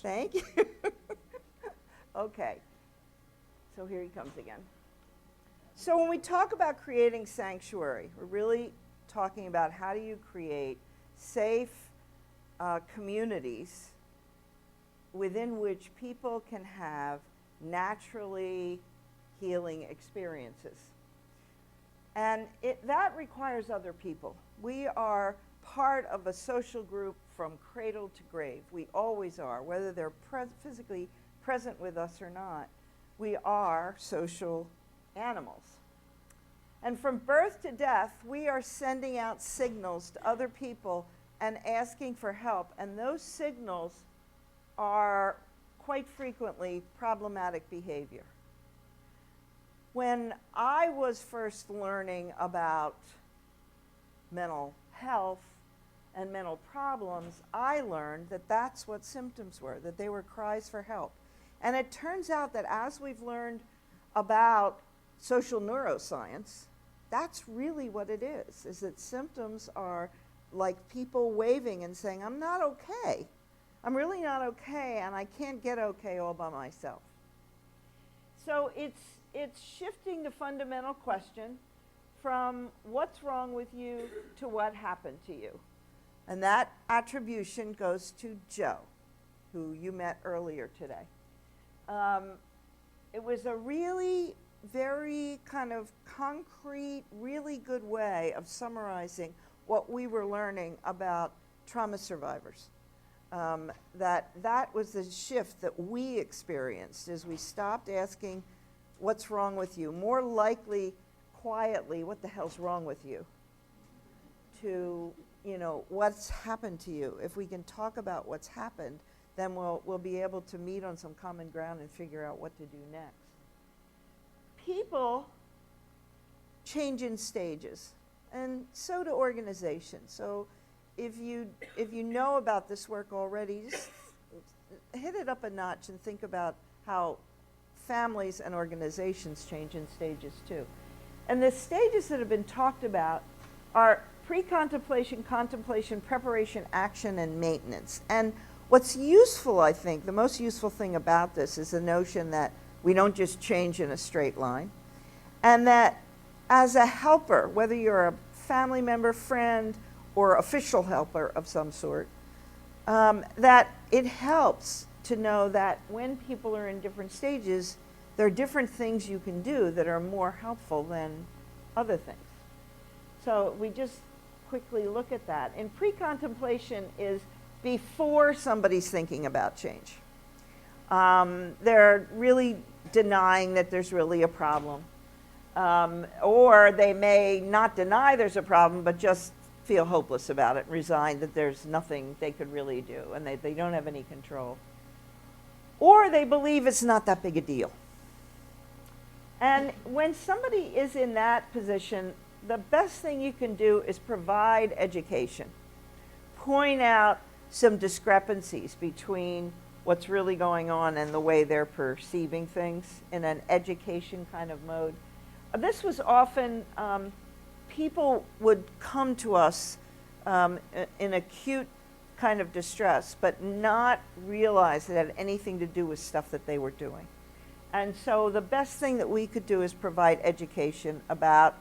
Thank you. Okay, so here he comes again. So when we talk about creating sanctuary, we're really talking about how do you create safe communities within which people can have naturally healing experiences. And that requires other people. We are part of a social group from cradle to grave. We always are, whether they're physically present with us or not. We are social animals. And from birth to death, we are sending out signals to other people and asking for help. And those signals are quite frequently problematic behavior. When I was first learning about mental health and mental problems, I learned that that's what symptoms were, that they were cries for help. And it turns out that as we've learned about social neuroscience, that's really what it is that symptoms are like people waving and saying, I'm not okay. I'm really not okay, and I can't get okay all by myself. So it's shifting the fundamental question from what's wrong with you to what happened to you. And that attribution goes to Joe, who you met earlier today. It was a really very kind of concrete, really good way of summarizing what we were learning about trauma survivors. That was the shift that we experienced as we stopped asking, what's wrong with you? More likely, quietly, what the hell's wrong with you? To, what's happened to you? If we can talk about what's happened, then we'll be able to meet on some common ground and figure out what to do next. People change in stages, and so do organizations. So if you know about this work already, just hit it up a notch and think about how families and organizations change in stages too. And the stages that have been talked about are pre-contemplation, contemplation, preparation, action, and maintenance. And what's useful, I think, the most useful thing about this is the notion that we don't just change in a straight line, and that as a helper, whether you're a family member, friend, or official helper of some sort, that it helps to know that when people are in different stages, there are different things you can do that are more helpful than other things. So we just quickly look at that. And pre-contemplation is before somebody's thinking about change. They're really denying that there's really a problem. Or they may not deny there's a problem, but just feel hopeless about it, resign that there's nothing they could really do, and they don't have any control. Or they believe it's not that big a deal. And when somebody is in that position, the best thing you can do is provide education. Point out some discrepancies between what's really going on and the way they're perceiving things in an education kind of mode. This was often, people would come to us in acute kind of distress, but not realize it had anything to do with stuff that they were doing. And so the best thing that we could do is provide education about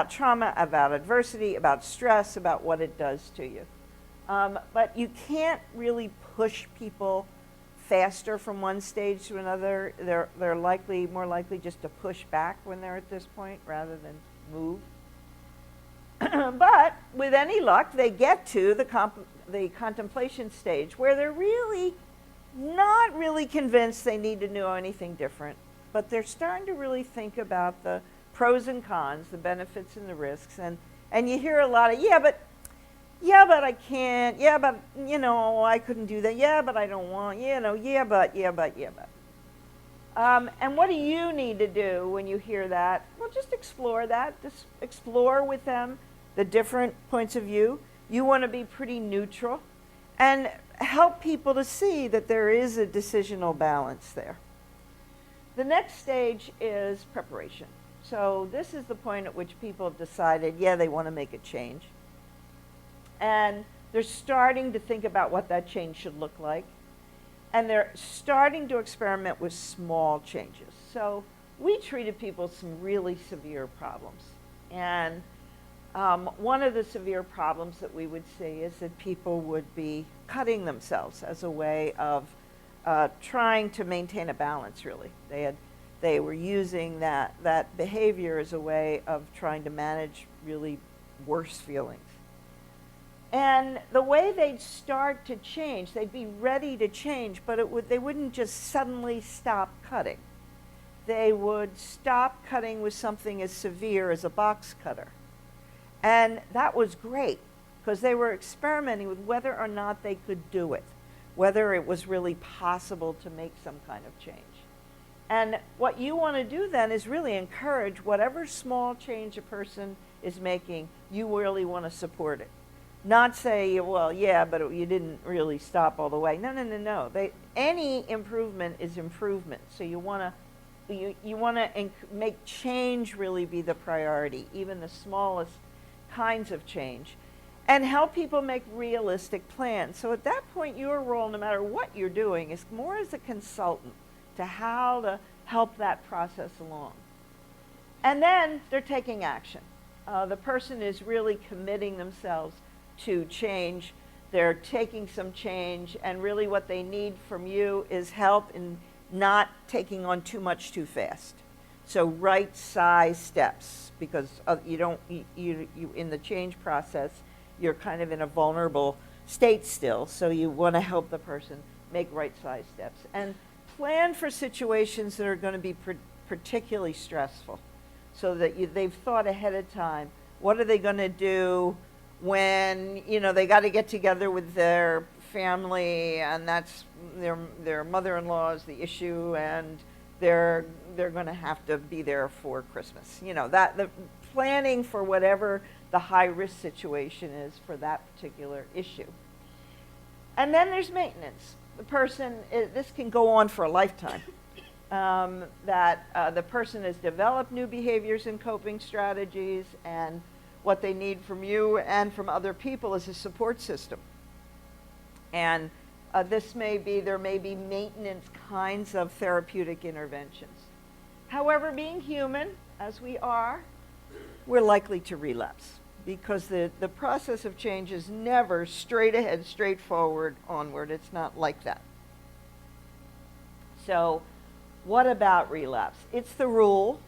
trauma, about adversity, about stress, about what it does to you. But you can't really push people faster from one stage to another. They're more likely just to push back when they're at this point rather than move. But with any luck, they get to the contemplation stage where they're really not really convinced they need to know anything different, but they're starting to really think about the pros and cons, the benefits and the risks, and you hear a lot of, yeah, but I can't, yeah, but, I couldn't do that, yeah, but I don't want, yeah, but. And what do you need to do when you hear that? Well, just explore that. Just explore with them the different points of view. You want to be pretty neutral and help people to see that there is a decisional balance there. The next stage is preparation. So this is the point at which people have decided, yeah, they want to make a change. And they're starting to think about what that change should look like. And they're starting to experiment with small changes. So we treated people with some really severe problems. And one of the severe problems that we would see is that people would be cutting themselves as a way of trying to maintain a balance, really. They were using that behavior as a way of trying to manage really worse feelings. And the way they'd start to change, they'd be ready to change, but they wouldn't just suddenly stop cutting. They would stop cutting with something as severe as a box cutter. And that was great, because they were experimenting with whether or not they could do it, whether it was really possible to make some kind of change. And what you want to do then is really encourage whatever small change a person is making, you really want to support it. Not say, well, yeah, but you didn't really stop all the way. No. Any improvement is improvement. So you want to make change really be the priority, even the smallest kinds of change, and help people make realistic plans. So at that point, your role, no matter what you're doing, is more as a consultant to how to help that process along. And then they're taking action. The person is really committing themselves to change. They're taking some change, and really what they need from you is help in not taking on too much too fast. So right size steps, because you in the change process, you're kind of in a vulnerable state still, so you want to help the person make right size steps. And plan for situations that are going to be particularly stressful, so that they've thought ahead of time, what are they going to do when they got to get together with their family, and that's their mother-in-law is the issue, and they're going to have to be there for Christmas. That the planning for whatever the high-risk situation is for that particular issue. And then there's maintenance. The person, this can go on for a lifetime. The person has developed new behaviors and coping strategies, and what they need from you and from other people is a support system. And there may be maintenance kinds of therapeutic interventions. However, being human, as we are, we're likely to relapse, because the process of change is never straight ahead, straightforward, onward. It's not like that. So what about relapse? It's the rule,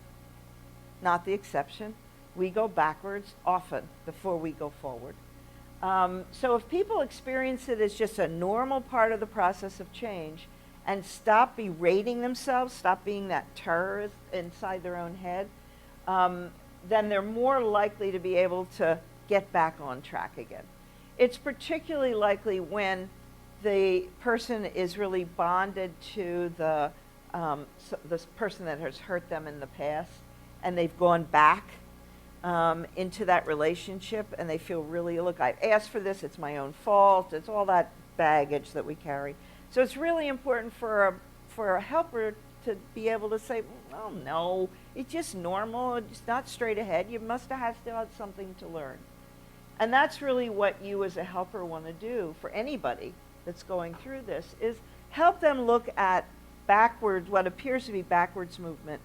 not the exception. We go backwards often before we go forward. So if people experience it as just a normal part of the process of change and stop berating themselves, stop being that terrorist inside their own head, then they're more likely to be able to get back on track again. It's particularly likely when the person is really bonded to this person that has hurt them in the past, and they've gone back into that relationship, and they feel really, look, I asked for this, it's my own fault, it's all that baggage that we carry. So it's really important for a helper to be able to say, oh no, it's just normal, it's not straight ahead, you must have still had something to learn. And that's really what you as a helper want to do for anybody that's going through this, is help them look at backwards, what appears to be backwards movement,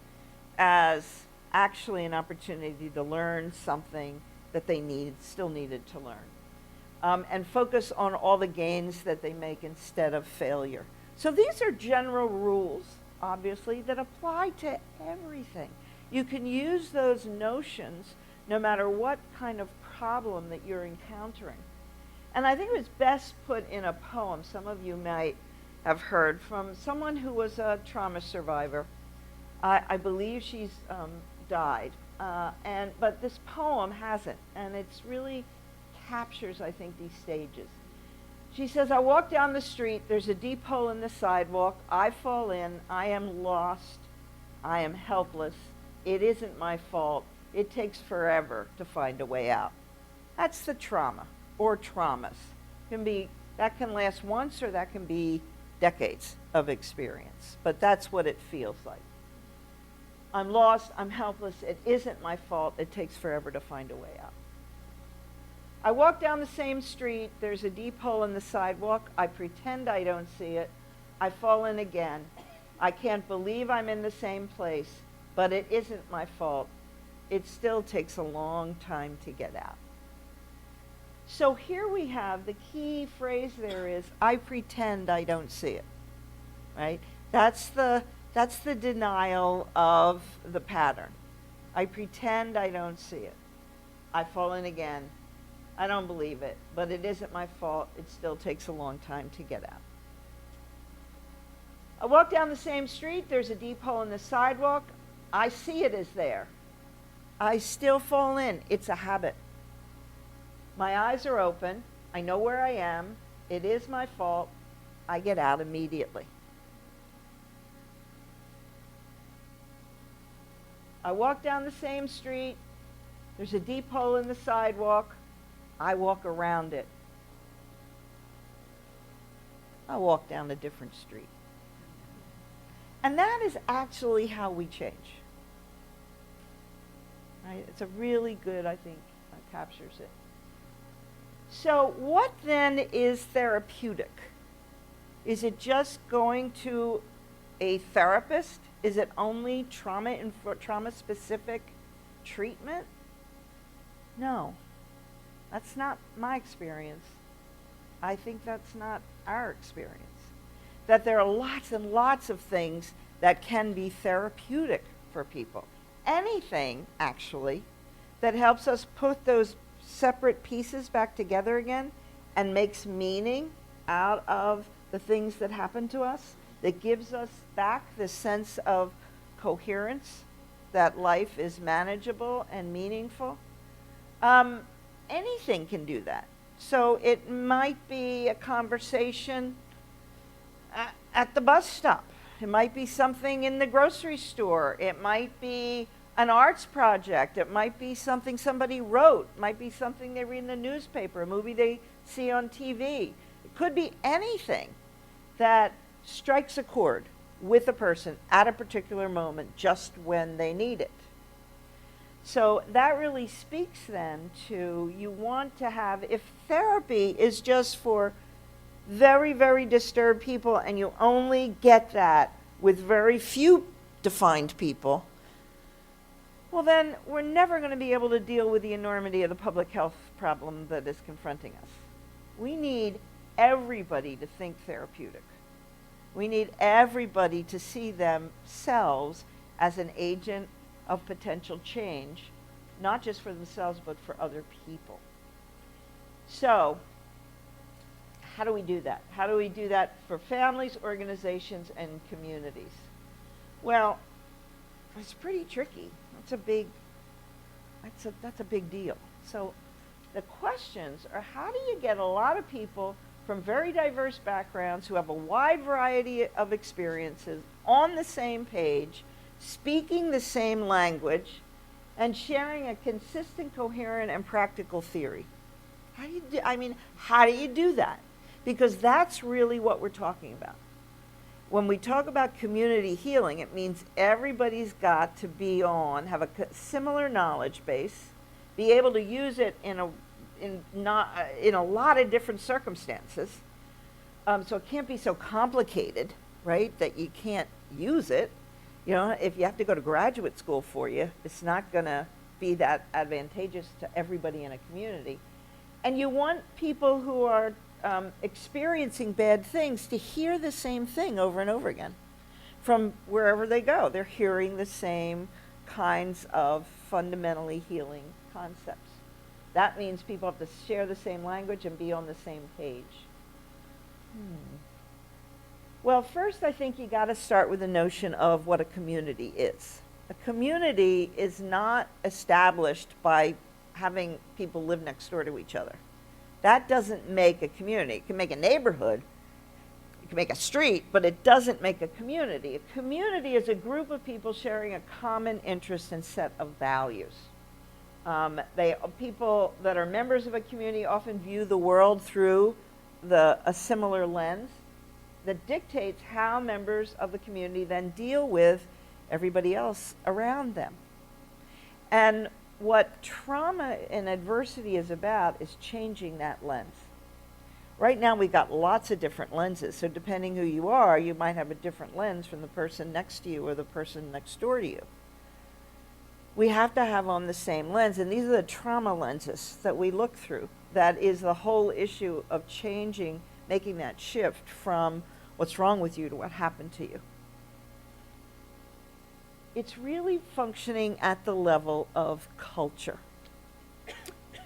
as actually an opportunity to learn something that they still needed to learn. And focus on all the gains that they make instead of failure. So these are general rules, obviously, that apply to everything. You can use those notions no matter what kind of problem that you're encountering. And I think it was best put in a poem some of you might have heard from someone who was a trauma survivor. I believe she's died, but this poem hasn't, and it's really captures, I think, these stages. She says, I walk down the street, there's a deep hole in the sidewalk, I fall in, I am lost, I am helpless, it isn't my fault, it takes forever to find a way out. That's the trauma, or traumas. That can last once, or that can be decades of experience, but that's what it feels like. I'm lost, I'm helpless, it isn't my fault, it takes forever to find a way out. I walk down the same street, there's a deep hole in the sidewalk, I pretend I don't see it, I've fallen again. I can't believe I'm in the same place, but it isn't my fault. It still takes a long time to get out. So here we have the key phrase there is, I pretend I don't see it, right? That's the denial of the pattern. I pretend I don't see it. I've fallen again. I don't believe it, but it isn't my fault. It still takes a long time to get out. I walk down the same street. There's a deep hole in the sidewalk. I see it as there. I still fall in. It's a habit. My eyes are open. I know where I am. It is my fault. I get out immediately. I walk down the same street. There's a deep hole in the sidewalk. I walk around it. I walk down a different street. And that is actually how we change. Right? It's a really good, I think, captures it. So what then is therapeutic? Is it just going to a therapist? Is it only trauma-specific treatment? No. That's not my experience. I think that's not our experience. That there are lots and lots of things that can be therapeutic for people. Anything, actually, that helps us put those separate pieces back together again and makes meaning out of the things that happen to us, that gives us back the sense of coherence, that life is manageable and meaningful. Anything can do that. So it might be a conversation at the bus stop. It might be something in the grocery store. It might be an arts project. It might be something somebody wrote. It might be something they read in the newspaper, a movie they see on TV. It could be anything that strikes a chord with a person at a particular moment, just when they need it. So that really speaks then to, you want to have, if therapy is just for very, very disturbed people and you only get that with very few defined people, well then we're never going to be able to deal with the enormity of the public health problem that is confronting us. We need everybody to think therapeutic. We need everybody to see themselves as an agent of potential change, not just for themselves, but for other people. So, how do we do that? How do we do that for families, organizations, and communities? Well, it's pretty tricky. That's a big deal. So, the questions are, how do you get a lot of people from very diverse backgrounds who have a wide variety of experiences on the same page, speaking the same language, and sharing a consistent, coherent, and practical theory? How do you do that? Because that's really what we're talking about. When we talk about community healing, it means everybody's got to have a similar knowledge base, be able to use it in a lot of different circumstances. So it can't be so complicated, right, that you can't use it. You know, if you have to go to graduate school for you, it's not going to be that advantageous to everybody in a community. And you want people who are experiencing bad things to hear the same thing over and over again from wherever they go. They're hearing the same kinds of fundamentally healing concepts. That means people have to share the same language and be on the same page. Well, first I think you got to start with the notion of what a community is. A community is not established by having people live next door to each other. That doesn't make a community. It can make a neighborhood, it can make a street, but it doesn't make a community. A community is a group of people sharing a common interest and set of values. People that are members of a community often view the world through a similar lens that dictates how members of the community then deal with everybody else around them. And what trauma and adversity is about is changing that lens. Right now we've got lots of different lenses, so depending who you are, you might have a different lens from the person next to you or the person next door to you. We have to have on the same lens, and these are the trauma lenses that we look through. That is the whole issue of changing, making that shift from what's wrong with you to what happened to you. It's really functioning at the level of culture.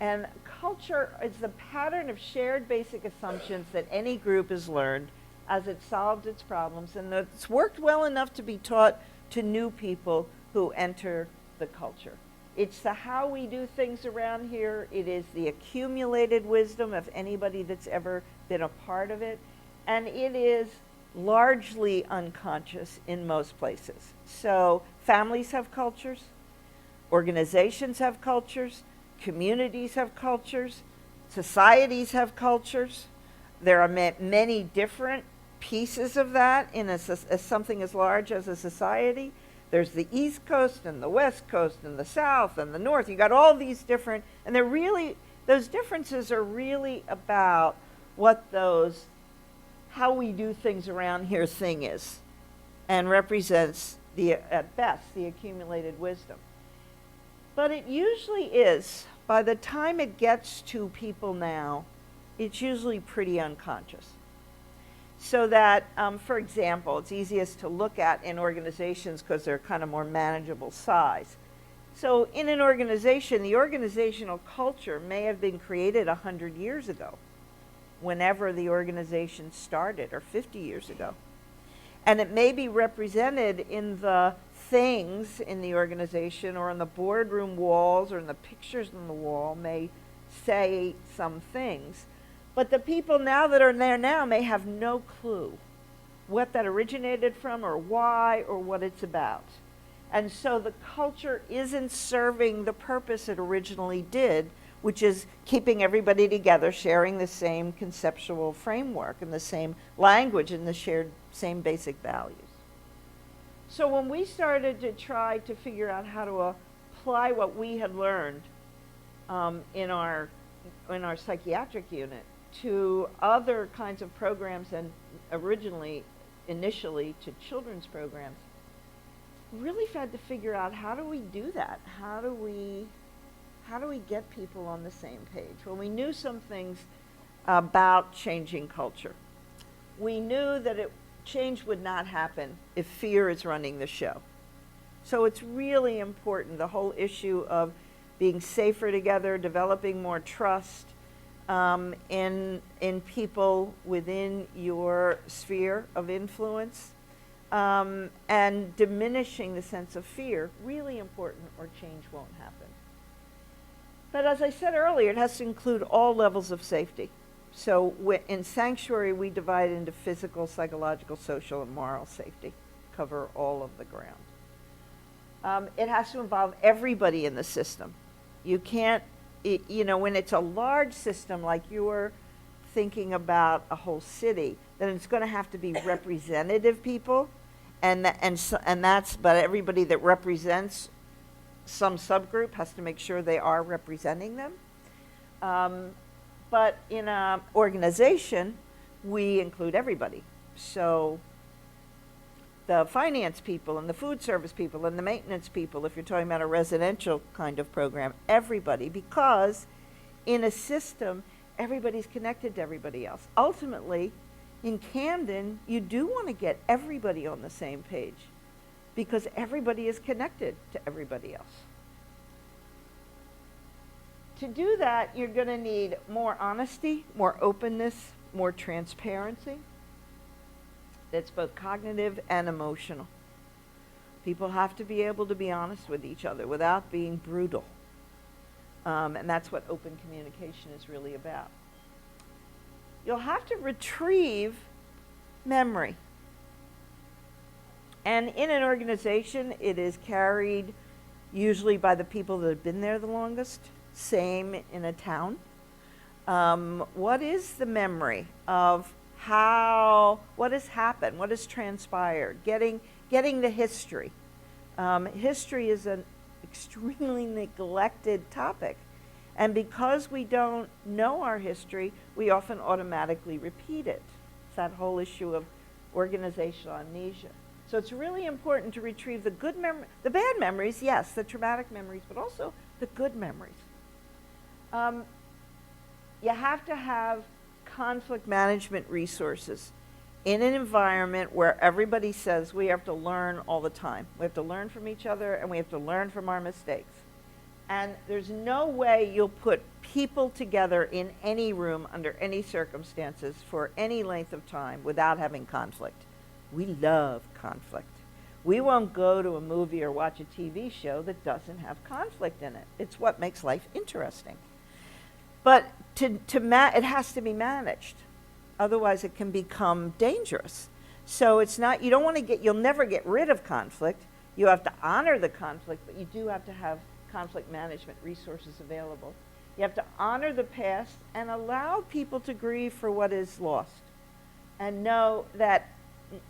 And culture is the pattern of shared basic assumptions that any group has learned as it solved its problems, and it's worked well enough to be taught to new people who enter the culture. It's the how we do things around here. It is the accumulated wisdom of anybody that's ever been a part of it. And it is largely unconscious in most places. So families have cultures, organizations have cultures, communities have cultures, societies have cultures. There are many different pieces of that in something as large as a society. There's the East Coast and the West Coast and the South and the North. You got all these different, and they're really, those differences are really about what those, how we do things around here thing is, and represents the, at best, the accumulated wisdom. But it usually is, by the time it gets to people now, it's usually pretty unconscious. So that, for example, it's easiest to look at in organizations because they're kind of more manageable size. So in an organization, the organizational culture may have been created 100 years ago, whenever the organization started, or 50 years ago. And it may be represented in the things in the organization or on the boardroom walls or in the pictures on the wall may say some things. But the people now that are there now may have no clue what that originated from or why or what it's about. And so the culture isn't serving the purpose it originally did, which is keeping everybody together, sharing the same conceptual framework and the same language and the shared same basic values. So when we started to try to figure out how to apply what we had learned in our psychiatric unit to other kinds of programs, and initially to children's programs, really had to figure out, how do we do that? How do we get people on the same page? Well, we knew some things about changing culture. We knew that change would not happen if fear is running the show. So it's really important, the whole issue of being safer together, developing more trust in people within your sphere of influence, and diminishing the sense of fear, really important, or change won't happen. But as I said earlier, it has to include all levels of safety. So in Sanctuary, we divide into physical, psychological, social, and moral safety, cover all of the ground. It has to involve everybody in the system. You can't, when it's a large system like you're thinking about a whole city, then it's going to have to be representative people, but everybody that represents some subgroup has to make sure they are representing them. But in an organization, we include everybody. So the finance people and the food service people and the maintenance people, if you're talking about a residential kind of program, everybody, because in a system, everybody's connected to everybody else. Ultimately, in Camden, you do want to get everybody on the same page because everybody is connected to everybody else. To do that, you're going to need more honesty, more openness, more transparency. That's both cognitive and emotional. People have to be able to be honest with each other without being brutal. And that's what open communication is really about. You'll have to retrieve memory. And in an organization, it is carried usually by the people that have been there the longest. Same in a town. What is the memory of what has happened, what has transpired, getting the history. History is an extremely neglected topic. And because we don't know our history, we often automatically repeat it. It's that whole issue of organizational amnesia. So it's really important to retrieve the good the bad memories, yes, the traumatic memories, but also the good memories. You have to have conflict management resources in an environment where everybody says we have to learn all the time. We have to learn from each other, and we have to learn from our mistakes. And there's no way you'll put people together in any room under any circumstances for any length of time without having conflict. We love conflict. We won't go to a movie or watch a TV show that doesn't have conflict in it. It's what makes life interesting. But it has to be managed. Otherwise, it can become dangerous. So it's not, you'll never get rid of conflict. You have to honor the conflict, but you do have to have conflict management resources available. You have to honor the past and allow people to grieve for what is lost. And know that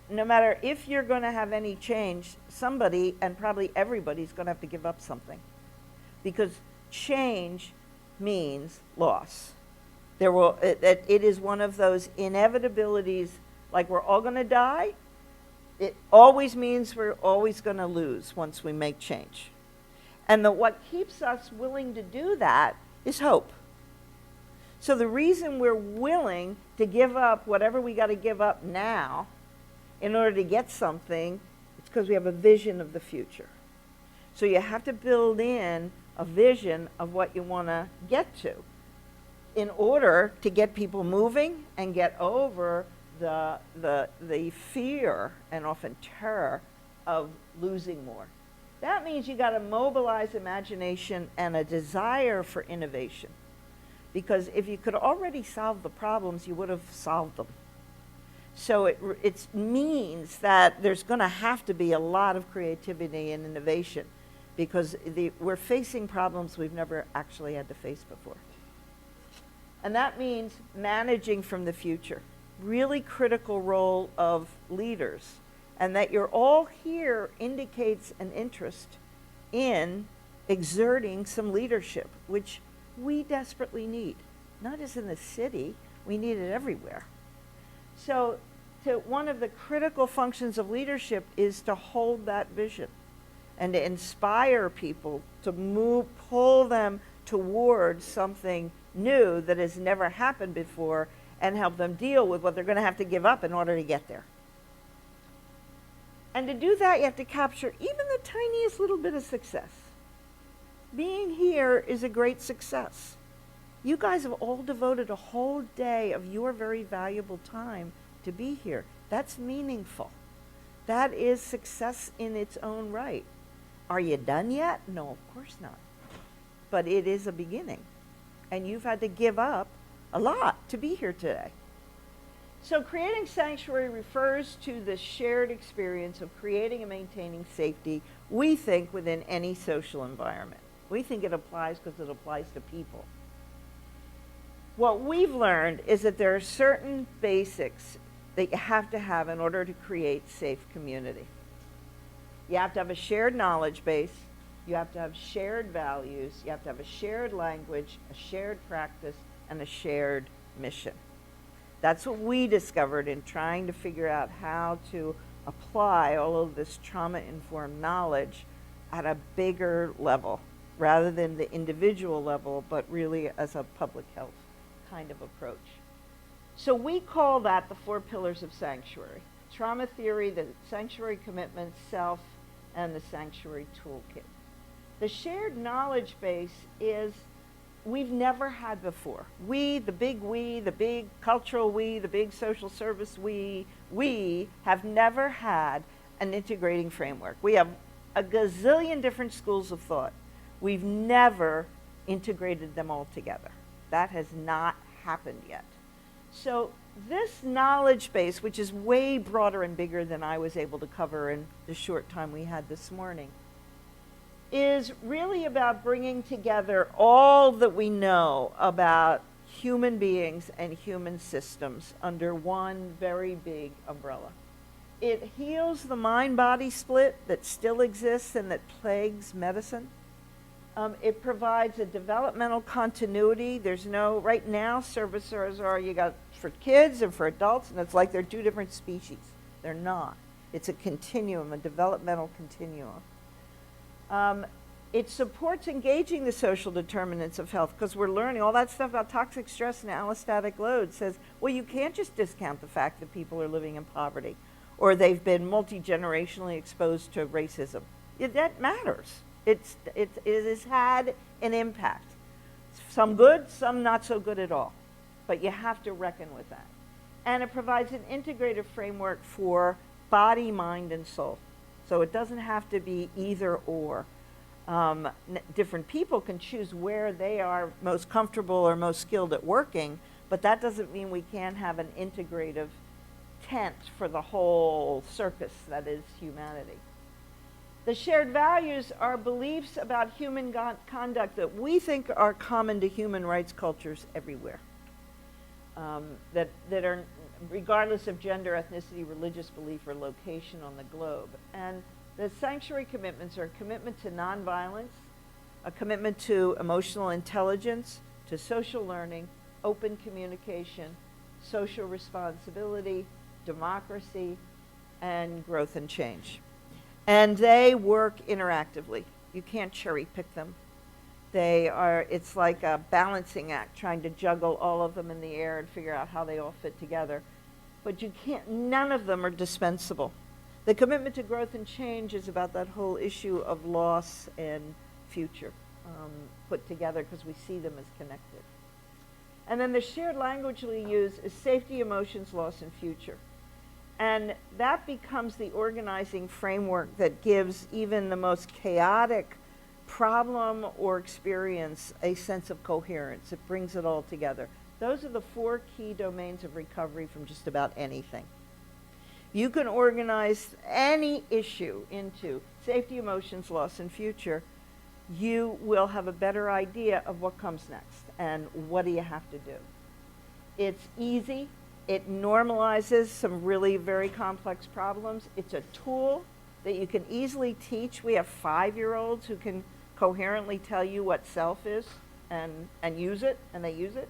no matter if you're going to have any change, somebody, and probably everybody's going to have to give up something. Because change means loss. It is one of those inevitabilities, like we're all going to die. It always means we're always going to lose once we make change. And what keeps us willing to do that is hope. So the reason we're willing to give up whatever we got to give up now in order to get something, it's because we have a vision of the future. So you have to build in a vision of what you want to get to in order to get people moving and get over the fear and often terror of losing more. That means you got to mobilize imagination and a desire for innovation. Because if you could already solve the problems, you would have solved them. So it means that there's going to have to be a lot of creativity and innovation because we're facing problems we've never actually had to face before. And that means managing from the future. Really critical role of leaders. And that you're all here indicates an interest in exerting some leadership, which we desperately need. Not just in the city, we need it everywhere. So one of the critical functions of leadership is to hold that vision and to inspire people to pull them towards something new that has never happened before and help them deal with what they're going to have to give up in order to get there. And to do that, you have to capture even the tiniest little bit of success. Being here is a great success. You guys have all devoted a whole day of your very valuable time to be here. That's meaningful. That is success in its own right. Are you done yet? No, of course not. But it is a beginning. And you've had to give up a lot to be here today. So creating sanctuary refers to the shared experience of creating and maintaining safety, we think, within any social environment. We think it applies because it applies to people. What we've learned is that there are certain basics that you have to have in order to create safe community. You have to have a shared knowledge base. You have to have shared values. You have to have a shared language, a shared practice, and a shared mission. That's what we discovered in trying to figure out how to apply all of this trauma-informed knowledge at a bigger level, rather than the individual level, but really as a public health kind of approach. So we call that the 4 pillars of sanctuary. Trauma theory, the sanctuary commitment, self, and the sanctuary toolkit. The shared knowledge base is we've never had before. We, the big cultural we, the big social service we have never had an integrating framework. We have a gazillion different schools of thought. We've never integrated them all together. That has not happened yet. So this knowledge base, which is way broader and bigger than I was able to cover in the short time we had this morning, is really about bringing together all that we know about human beings and human systems under one very big umbrella. It heals the mind-body split that still exists and that plagues medicine. It provides a developmental continuity. There's no, right now, servicers are, you got for kids and for adults, and it's like they're two different species. They're not. It's a continuum, a developmental continuum. It supports engaging the social determinants of health, because we're learning all that stuff about toxic stress and allostatic load says, well, you can't just discount the fact that people are living in poverty or they've been multi-generationally exposed to racism. That matters. It has had an impact. Some good, some not so good at all. But you have to reckon with that. And it provides an integrative framework for body, mind, and soul. So it doesn't have to be either or. Different people can choose where they are most comfortable or most skilled at working, but that doesn't mean we can't have an integrative tent for the whole circus that is humanity. The shared values are beliefs about human conduct that we think are common to human rights cultures everywhere, that are regardless of gender, ethnicity, religious belief, or location on the globe. And the sanctuary commitments are a commitment to nonviolence, a commitment to emotional intelligence, to social learning, open communication, social responsibility, democracy, and growth and change. And they work interactively. You can't cherry pick them. It's like a balancing act, trying to juggle all of them in the air and figure out how they all fit together. But none of them are dispensable. The commitment to growth and change is about that whole issue of loss and future put together because we see them as connected. And then the shared language we use is safety, emotions, loss, and future. And that becomes the organizing framework that gives even the most chaotic problem or experience a sense of coherence. It brings it all together. Those are the 4 key domains of recovery from just about anything. You can organize any issue into safety, emotions, loss, and future. You will have a better idea of what comes next and what do you have to do. It's easy. It normalizes some really very complex problems. It's a tool that you can easily teach. We have 5-year-olds who can coherently tell you what self is and use it, and they use it.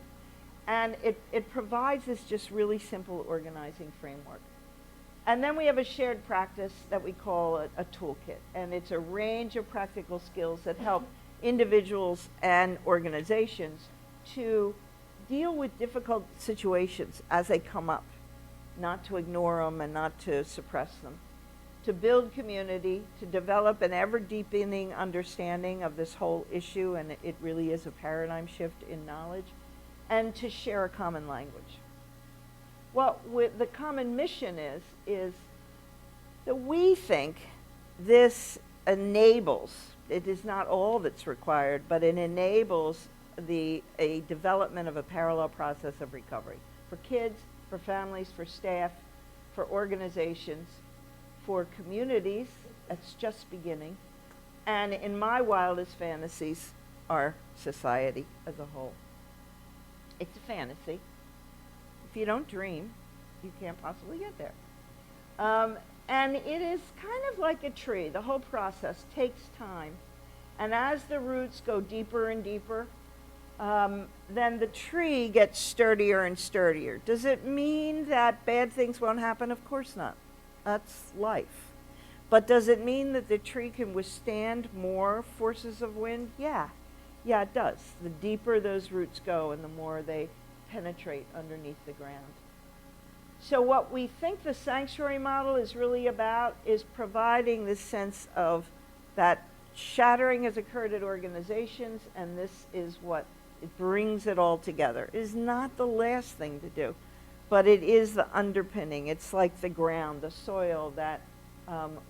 And it provides this just really simple organizing framework. And then we have a shared practice that we call a toolkit. And it's a range of practical skills that help individuals and organizations to deal with difficult situations as they come up, not to ignore them and not to suppress them, to build community, to develop an ever-deepening understanding of this whole issue, and it really is a paradigm shift in knowledge, and to share a common language. What the common mission is that we think this enables, it is not all that's required, but it enables a development of a parallel process of recovery for kids, for families, for staff, for organizations, for communities. That's just beginning. And in my wildest fantasies, our society as a whole. It's a fantasy. If you don't dream, you can't possibly get there. And it is kind of like a tree. The whole process takes time. And as the roots go deeper and deeper, then the tree gets sturdier and sturdier. Does it mean that bad things won't happen? Of course not. That's life. But does it mean that the tree can withstand more forces of wind? Yeah. Yeah, it does. The deeper those roots go and the more they penetrate underneath the ground. So what we think the sanctuary model is really about is providing this sense of that shattering has occurred at organizations, and this is what it brings it all together. It is not the last thing to do, but it is the underpinning. It's like the ground, the soil that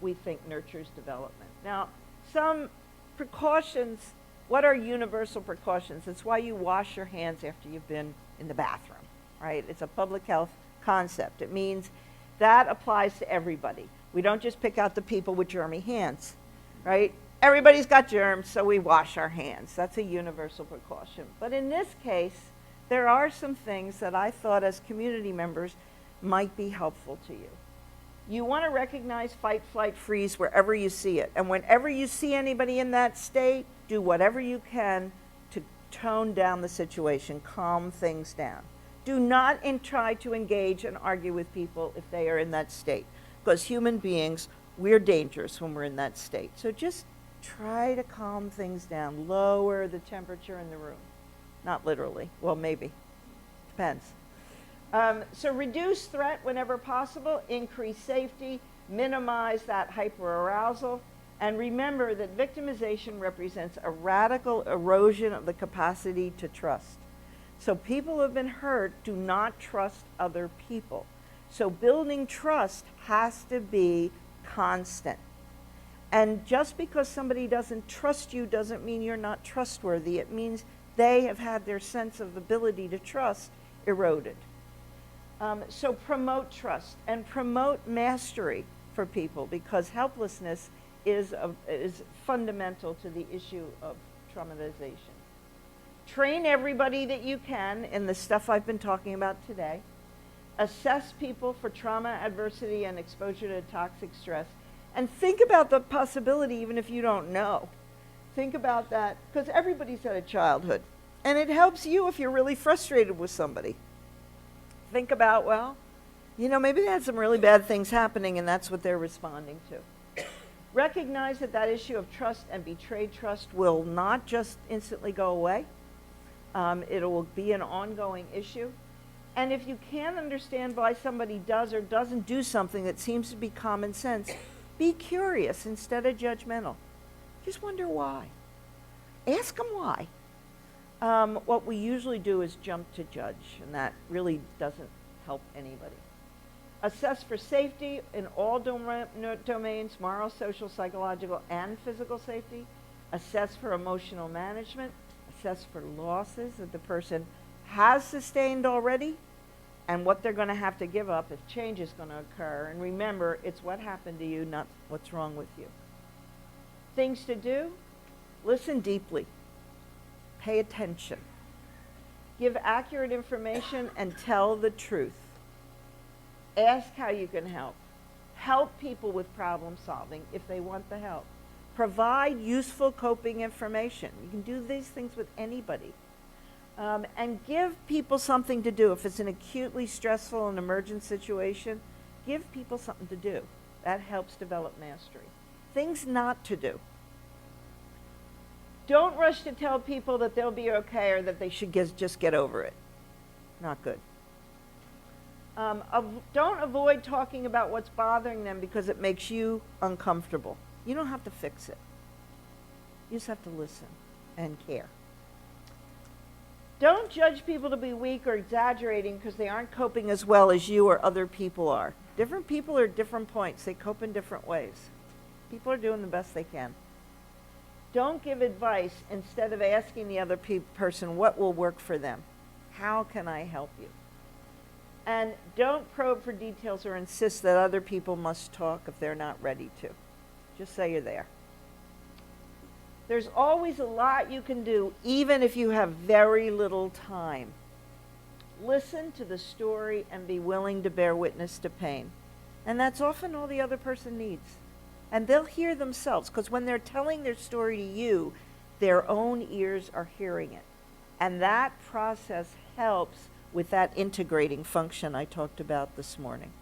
we think nurtures development. Now, some precautions. What are universal precautions? It's why you wash your hands after you've been in the bathroom, right? It's a public health concept. It means that applies to everybody. We don't just pick out the people with germy hands, right? Everybody's got germs, so we wash our hands. That's a universal precaution. But in this case, there are some things that I thought as community members might be helpful to you. You want to recognize fight, flight, freeze wherever you see it. And whenever you see anybody in that state, do whatever you can to tone down the situation, calm things down. Do not try to engage and argue with people if they are in that state. Because human beings, we're dangerous when we're in that state. So just try to calm things down, lower the temperature in the room. Not literally, well, maybe, depends. So reduce threat whenever possible, increase safety, minimize that hyperarousal, and remember that victimization represents a radical erosion of the capacity to trust. So people who have been hurt do not trust other people. So building trust has to be constant. And just because somebody doesn't trust you doesn't mean you're not trustworthy. It means they have had their sense of ability to trust eroded. So promote trust and promote mastery for people, because helplessness is fundamental to the issue of traumatization. Train everybody that you can in the stuff I've been talking about today. Assess people for trauma, adversity, and exposure to toxic stress. And think about the possibility, even if you don't know. Think about that, because everybody's had a childhood. And it helps you if you're really frustrated with somebody. Think about, well, you know, maybe they had some really bad things happening and that's what they're responding to. Recognize that that issue of trust and betrayed trust will not just instantly go away. It will be an ongoing issue. And if you can't understand why somebody does or doesn't do something that seems to be common sense, be curious instead of judgmental. Just wonder why. Ask them why. What we usually do is jump to judge, and that really doesn't help anybody. Assess for safety in all domains, moral, social, psychological, and physical safety. Assess for emotional management. Assess for losses that the person has sustained already and what they're going to have to give up if change is going to occur. And remember, it's what happened to you, not what's wrong with you. Things to do: listen deeply. Pay attention. Give accurate information and tell the truth. Ask how you can help. Help people with problem solving if they want the help. Provide useful coping information. You can do these things with anybody. And give people something to do. If it's an acutely stressful and emergent situation, give people something to do. That helps develop mastery. Things not to do. Don't rush to tell people that they'll be okay or that they should just get over it. Not good. Don't avoid talking about what's bothering them because it makes you uncomfortable. You don't have to fix it. You just have to listen and care. Don't judge people to be weak or exaggerating because they aren't coping as well as you or other people are. Different people are at different points. They cope in different ways. People are doing the best they can. Don't give advice instead of asking the other person what will work for them. How can I help you? And don't probe for details or insist that other people must talk if they're not ready to. Just say you're there. There's always a lot you can do, even if you have very little time. Listen to the story and be willing to bear witness to pain. And that's often all the other person needs. And they'll hear themselves, because when they're telling their story to you, their own ears are hearing it. And that process helps with that integrating function I talked about this morning.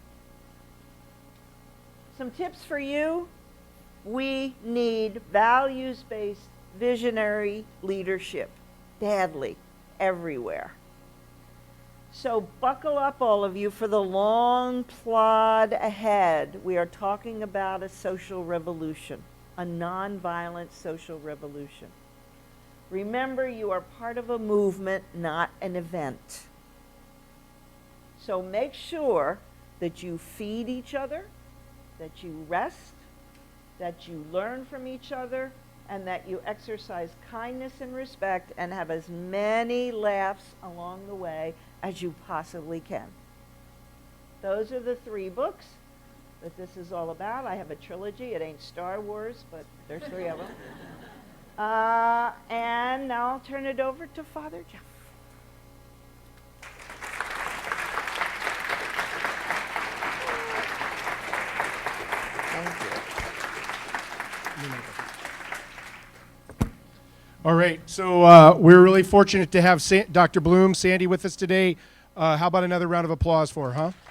Some tips for you. We need values-based, visionary leadership badly everywhere. So buckle up, all of you, for the long plod ahead. We are talking about a social revolution, a nonviolent social revolution. Remember, you are part of a movement, not an event. So make sure that you feed each other, that you rest, that you learn from each other, and that you exercise kindness and respect and have as many laughs along the way as you possibly can. Those are the 3 books that this is all about. I have a trilogy. It ain't Star Wars, but there's 3 of them. And now I'll turn it over to Father Jeff. All right, so we're really fortunate to have Dr. Bloom, Sandy with us today. How about another round of applause for her, huh?